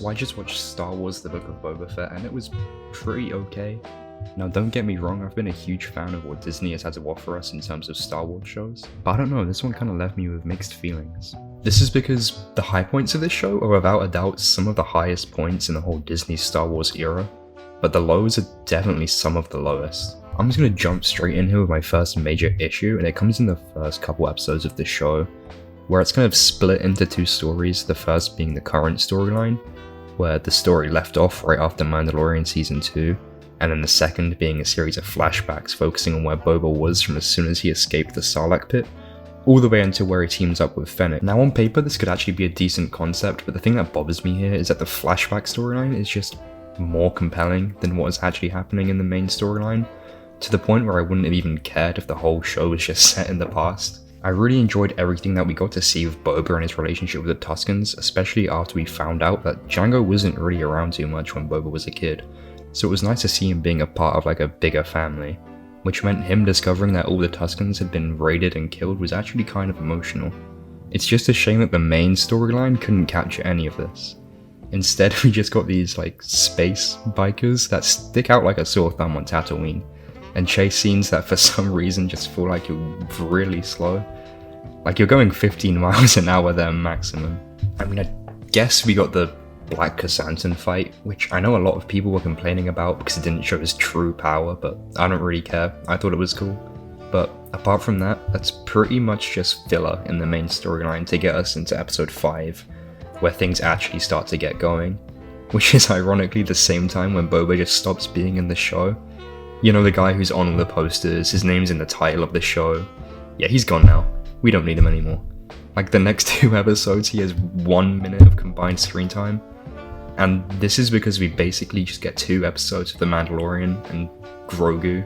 So I just watched Star Wars The Book of Boba Fett and it was pretty okay. Now don't get me wrong, I've been a huge fan of what Disney has had to offer us in terms of Star Wars shows, but I don't know, this one kind of left me with mixed feelings. This is because the high points of this show are without a doubt some of the highest points in the whole Disney Star Wars era, but the lows are definitely some of the lowest. I'm just gonna jump straight in here with my first major issue, and it comes in the first couple episodes of the show, where it's kind of split into two stories, the first being the current storyline, where the story left off right after Mandalorian Season 2, and then the second being a series of flashbacks focusing on where Boba was from as soon as he escaped the Sarlacc pit, all the way until where he teams up with Fennec. Now on paper this could actually be a decent concept, but the thing that bothers me here is that the flashback storyline is just more compelling than what is actually happening in the main storyline, to the point where I wouldn't have even cared if the whole show was just set in the past. I really enjoyed everything that we got to see with Boba and his relationship with the Tuskens, especially after we found out that Django wasn't really around too much when Boba was a kid, so it was nice to see him being a part of like a bigger family, which meant him discovering that all the Tuskens had been raided and killed was actually kind of emotional. It's just a shame that the main storyline couldn't capture any of this. Instead we just got these like space bikers that stick out like a sore thumb on Tatooine, and chase scenes that for some reason just feel like you're really slow. Like you're going 15 miles an hour there maximum. I mean, I guess we got the Black Chrysanthemum fight, which I know a lot of people were complaining about because it didn't show his true power, but I don't really care. I thought it was cool. But apart from that, that's pretty much just filler in the main storyline to get us into episode 5, where things actually start to get going, which is ironically the same time when Boba just stops being in the show. You know, the guy who's on all the posters, his name's in the title of the show. Yeah, he's gone now. We don't need him anymore. Like the next 2 episodes, he has 1 minute of combined screen time. And this is because we basically just get 2 episodes of The Mandalorian and Grogu.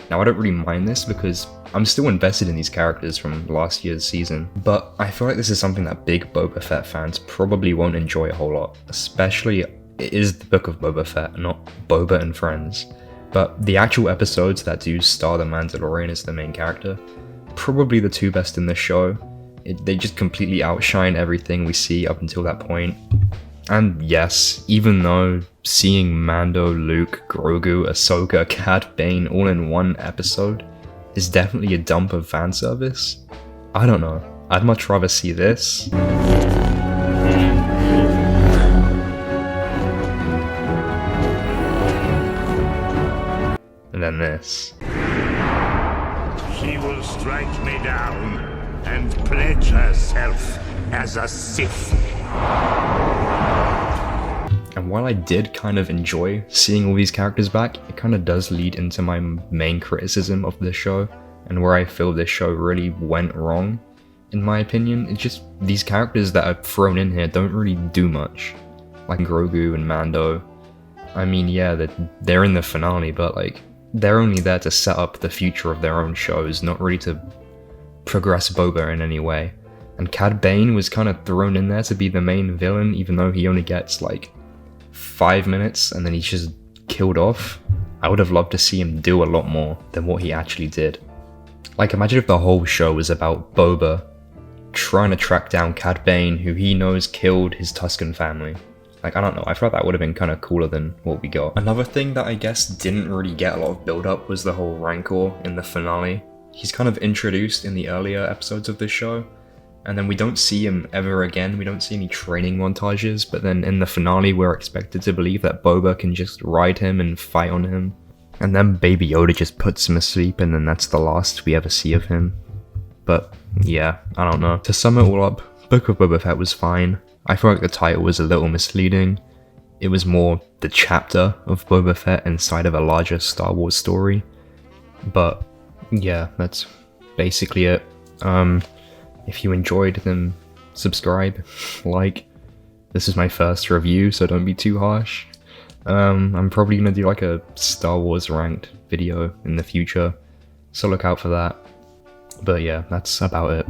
Now I don't really mind this because I'm still invested in these characters from last year's season, but I feel like this is something that big Boba Fett fans probably won't enjoy a whole lot, especially it is the Book of Boba Fett, not Boba and Friends. But the actual episodes that do star the Mandalorian as the main character, probably the 2 best in the show. They just completely outshine everything we see up until that point. And yes, even though seeing Mando, Luke, Grogu, Ahsoka, Cad Bane all in one episode is definitely a dump of fan service, I don't know, I'd much rather see this than this. She will strike me down and pledge herself as a Sith. And while I did kind of enjoy seeing all these characters back, it kind of does lead into my main criticism of the show, and where I feel this show really went wrong, in my opinion. It's just these characters that are thrown in here don't really do much. Like Grogu and Mando. I mean, yeah, they're in the finale, but like, they're only there to set up the future of their own shows, not really to progress Boba in any way. And Cad Bane was kind of thrown in there to be the main villain, even though he only gets like 5 minutes and then he's just killed off. I would have loved to see him do a lot more than what he actually did. Like, imagine if the whole show was about Boba trying to track down Cad Bane, who he knows killed his Tusken family. Like, I don't know, I felt that would have been kind of cooler than what we got. Another thing that I guess didn't really get a lot of build up was the whole Rancor in the finale. He's kind of introduced in the earlier episodes of this show, and then we don't see him ever again. We don't see any training montages, but then in the finale we're expected to believe that Boba can just ride him and fight on him. And then Baby Yoda just puts him asleep, and then that's the last we ever see of him. But yeah, I don't know. To sum it all up, Book of Boba Fett was fine. I feel like the title was a little misleading. It was more the chapter of Boba Fett inside of a larger Star Wars story. But yeah, that's basically it. If you enjoyed, then subscribe, like. This is my first review, so don't be too harsh. I'm probably gonna do like a Star Wars ranked video in the future, so look out for that. But yeah, that's about it.